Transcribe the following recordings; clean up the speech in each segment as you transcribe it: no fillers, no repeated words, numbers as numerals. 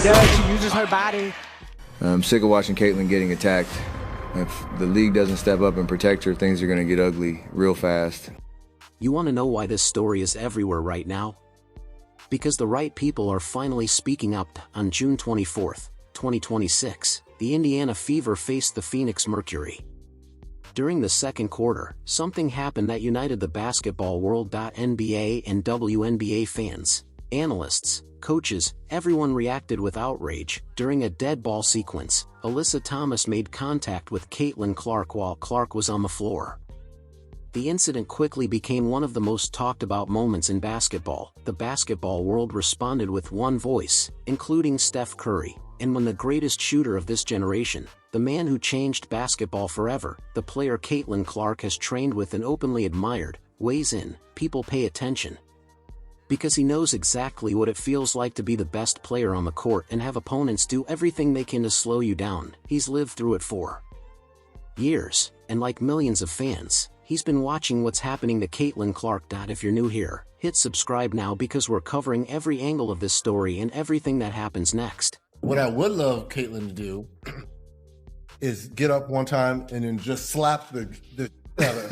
she does. She uses her body. I'm sick of watching Caitlin getting attacked. If the league doesn't step up and protect her, things are going to get ugly real fast. You want to know why this story is everywhere right now? Because the right people are finally speaking up. On June 24, 2026, the Indiana Fever faced the Phoenix Mercury. During the second quarter, something happened that united the basketball world. NBA and WNBA fans, analysts, coaches, everyone reacted with outrage. During a dead ball sequence, Alyssa Thomas made contact with Caitlin Clark while Clark was on the floor. The incident quickly became one of the most talked about moments in basketball. The basketball world responded with one voice, including Steph Curry, and when the greatest shooter of this generation, the man who changed basketball forever, the player Caitlin Clark has trained with and openly admired, weighs in. People pay attention because he knows exactly what it feels like to be the best player on the court and have opponents do everything they can to slow you down. He's lived through it for years, and like millions of fans, he's been watching what's happening to Caitlin Clark. If you're new here, hit subscribe now because we're covering every angle of this story and everything that happens next. What I would love Caitlin to do is get up one time and then just slap the out of her.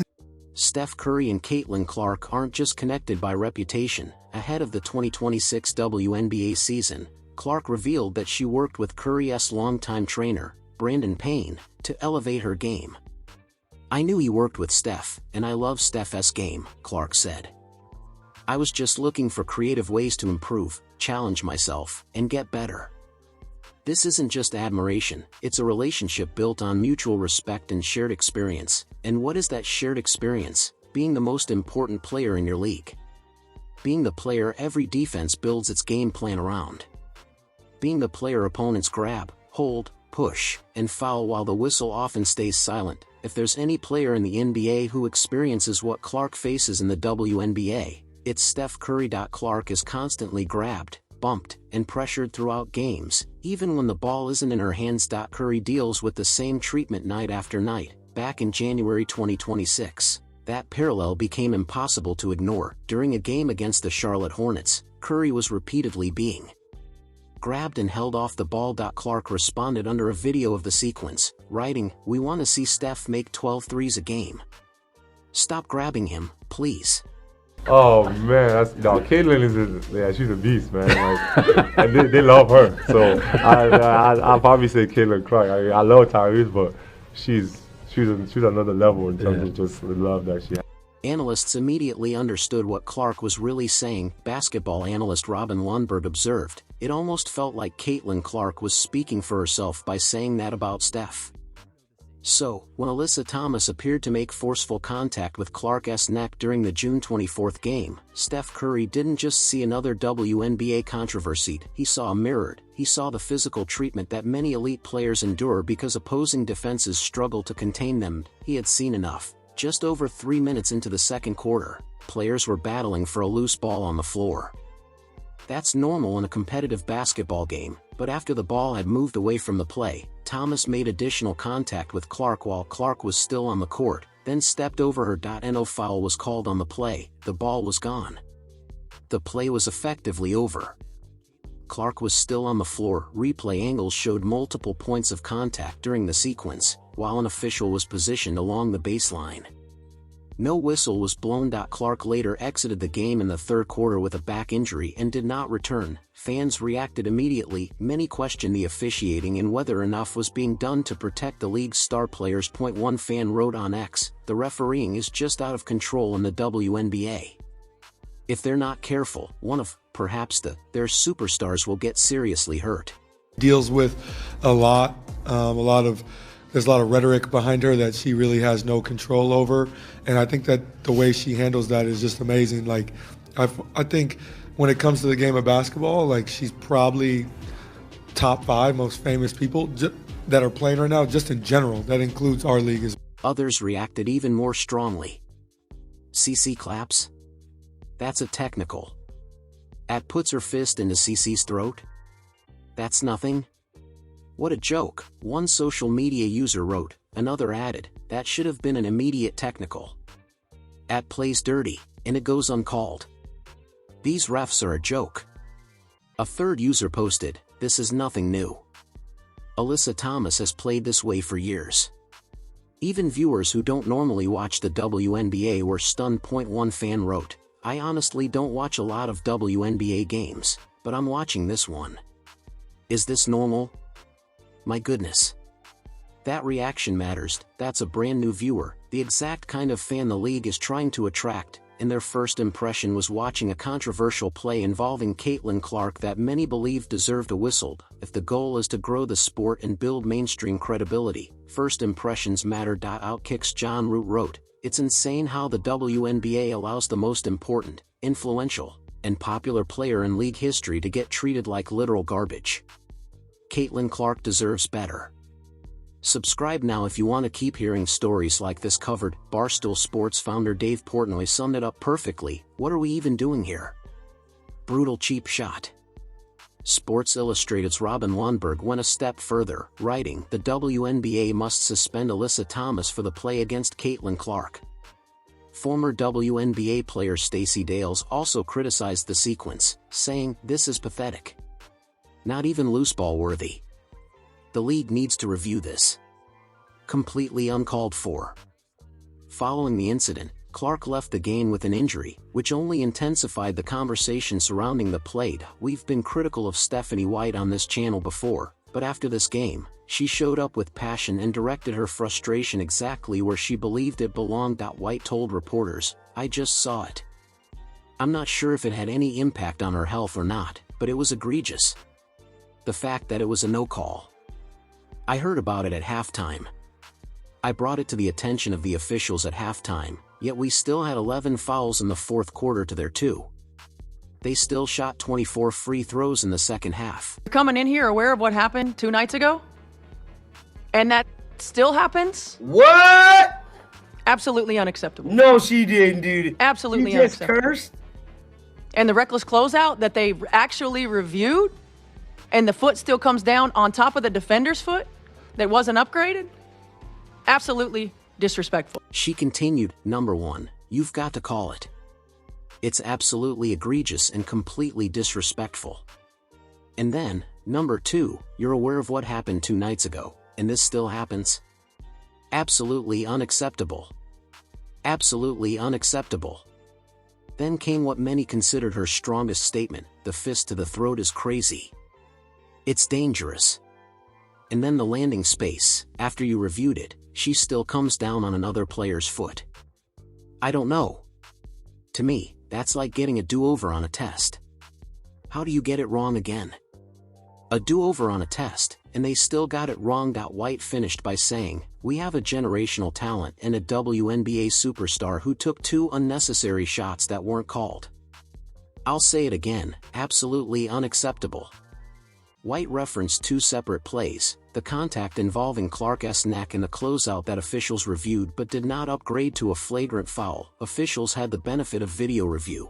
Steph Curry and Caitlin Clark aren't just connected by reputation. Ahead of the 2026 WNBA season, Clark revealed that she worked with Curry's longtime trainer, Brandon Payne, to elevate her game. "I knew he worked with Steph, and I love Steph's game," Clark said. "I was just looking for creative ways to improve, challenge myself, and get better." This isn't just admiration, it's a relationship built on mutual respect and shared experience. And what is that shared experience? Being the most important player in your league. Being the player every defense builds its game plan around. Being the player opponents grab, hold, push, and foul while the whistle often stays silent. If there's any player in the NBA who experiences what Clark faces in the WNBA, it's Steph Curry. Clark is constantly grabbed, bumped, and pressured throughout games, even when the ball isn't in her hands. Curry deals with the same treatment night after night. Back in January 2026, that parallel became impossible to ignore. During a game against the Charlotte Hornets, Curry was repeatedly being grabbed and held off the ball. Clark responded under a video of the sequence, writing, "We want to see Steph make 12 threes a game. Stop grabbing him, please." Oh man, Caitlin she's a beast, man. Like, and they love her. So I'll probably say Caitlin Clark. I love Tyrese, but she's another level in terms of just the love that she has. Analysts immediately understood what Clark was really saying. Basketball analyst Robin Lundberg observed, "It almost felt like Caitlin Clark was speaking for herself by saying that about Steph." So, when Alyssa Thomas appeared to make forceful contact with Clark's neck during the June 24th game, Steph Curry didn't just see another WNBA controversy, he saw a mirrored. He saw the physical treatment that many elite players endure because opposing defenses struggle to contain them. He had seen enough. Just over 3 minutes into the second quarter, players were battling for a loose ball on the floor. That's normal in a competitive basketball game, but after the ball had moved away from the play, Thomas made additional contact with Clark while Clark was still on the court, then stepped over her. No foul was called on the play. The ball was gone. The play was effectively over. Clark was still on the floor. Replay angles showed multiple points of contact during the sequence, while an official was positioned along the baseline. No whistle was blown. Clark later exited the game in the third quarter with a back injury and did not return. Fans reacted immediately. Many questioned the officiating and whether enough was being done to protect the league's star players. One fan wrote on X, "The refereeing is just out of control in the WNBA. If they're not careful, one of, perhaps their superstars will get seriously hurt." Deals with there's a lot of rhetoric behind her that she really has no control over, and I think that the way she handles that is just amazing. Like, I think when it comes to the game of basketball, like, she's probably top 5 most famous people that are playing right now, just in general. That includes our league as well. Others reacted even more strongly. CC claps? That's a technical. Puts her fist into CC's throat? That's nothing? What a joke, one social media user wrote. Another added, that should have been an immediate technical. Plays dirty, and it goes uncalled. These refs are a joke. A third user posted, this is nothing new. Alyssa Thomas has played this way for years. Even viewers who don't normally watch the WNBA were stunned. One fan wrote, "I honestly don't watch a lot of WNBA games, but I'm watching this one. Is this normal? My goodness." That reaction matters. That's a brand new viewer, the exact kind of fan the league is trying to attract, and their first impression was watching a controversial play involving Caitlin Clark that many believe deserved a whistle. If the goal is to grow the sport and build mainstream credibility, first impressions matter. Outkick's John Root wrote, "It's insane how the WNBA allows the most important, influential, and popular player in league history to get treated like literal garbage. Caitlin Clark deserves better." Subscribe now if you want to keep hearing stories like this covered. Barstool Sports founder Dave Portnoy summed it up perfectly. What are we even doing here? Brutal cheap shot. Sports Illustrated's Robin Lundberg went a step further, writing, "The WNBA must suspend Alyssa Thomas for the play against Caitlin Clark." Former WNBA player Stacey Dales also criticized the sequence, saying, "This is pathetic. Not even loose ball worthy. The league needs to review this. Completely uncalled for." Following the incident, Clark left the game with an injury, which only intensified the conversation surrounding the play. We've been critical of Stephanie White on this channel before, but after this game, she showed up with passion and directed her frustration exactly where she believed it belonged. White told reporters, "I just saw it. I'm not sure if it had any impact on her health or not, but it was egregious. The fact that it was a no call. I heard about it at halftime. I brought it to the attention of the officials at halftime, yet we still had 11 fouls in the fourth quarter to their 2. They still shot 24 free throws in the second half." You're coming in here aware of what happened 2 nights ago? And that still happens? What? Absolutely unacceptable. No, she didn't, dude. Absolutely She just unacceptable. cursed. And the reckless closeout that they actually reviewed, and the foot still comes down on top of the defender's foot that wasn't upgraded? Absolutely disrespectful. She continued, "Number one, you've got to call it. It's absolutely egregious and completely disrespectful. And then, number two, you're aware of what happened 2 nights ago, and this still happens? Absolutely unacceptable. Absolutely unacceptable." Then came what many considered her strongest statement, "The fist to the throat is crazy. It's dangerous." And then the landing space, after you reviewed it, she still comes down on another player's foot. I don't know. To me, that's like getting a do-over on a test. How do you get it wrong again? A do-over on a test, and they still got it wrong. White finished by saying, "We have a generational talent and a WNBA superstar who took 2 unnecessary shots that weren't called. I'll say it again, absolutely unacceptable." White referenced 2 separate plays, the contact involving Clark's neck and the closeout that officials reviewed but did not upgrade to a flagrant foul. Officials had the benefit of video review.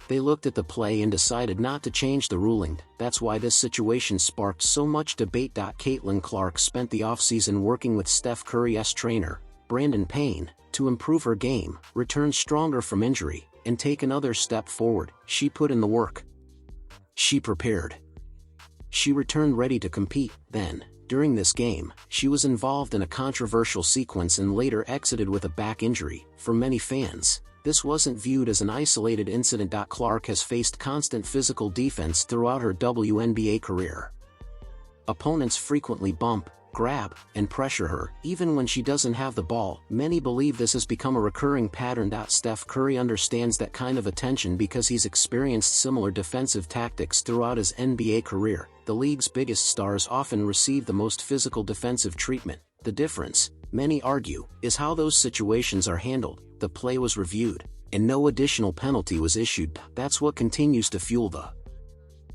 They looked at the play and decided not to change the ruling. That's why this situation sparked so much debate. Caitlin Clark spent the offseason working with Steph Curry's trainer, Brandon Payne, to improve her game, return stronger from injury, and take another step forward. She put in the work. She prepared. She returned ready to compete. Then, during this game, she was involved in a controversial sequence and later exited with a back injury. For many fans, this wasn't viewed as an isolated incident. Clark has faced constant physical defense throughout her WNBA career. Opponents frequently bump, grab, and pressure her, even when she doesn't have the ball. Many believe this has become a recurring pattern. Steph Curry understands that kind of attention because he's experienced similar defensive tactics throughout his NBA career. The league's biggest stars often receive the most physical defensive treatment. The difference, many argue, is how those situations are handled. The play was reviewed, and no additional penalty was issued. That's what continues to fuel the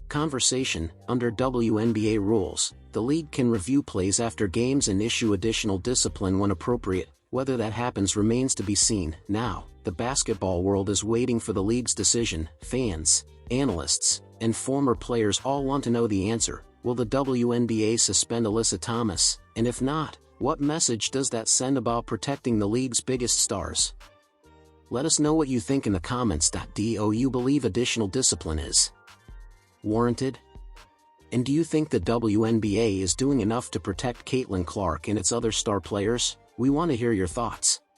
conversation. Under WNBA rules, the league can review plays after games and issue additional discipline when appropriate. Whether that happens remains to be seen. Now, the basketball world is waiting for the league's decision. Fans, analysts, and former players all want to know the answer. Will the WNBA suspend Alyssa Thomas? And if not, what message does that send about protecting the league's biggest stars? Let us know what you think in the comments. Do you believe additional discipline is warranted? And do you think the WNBA is doing enough to protect Caitlin Clark and its other star players? We want to hear your thoughts.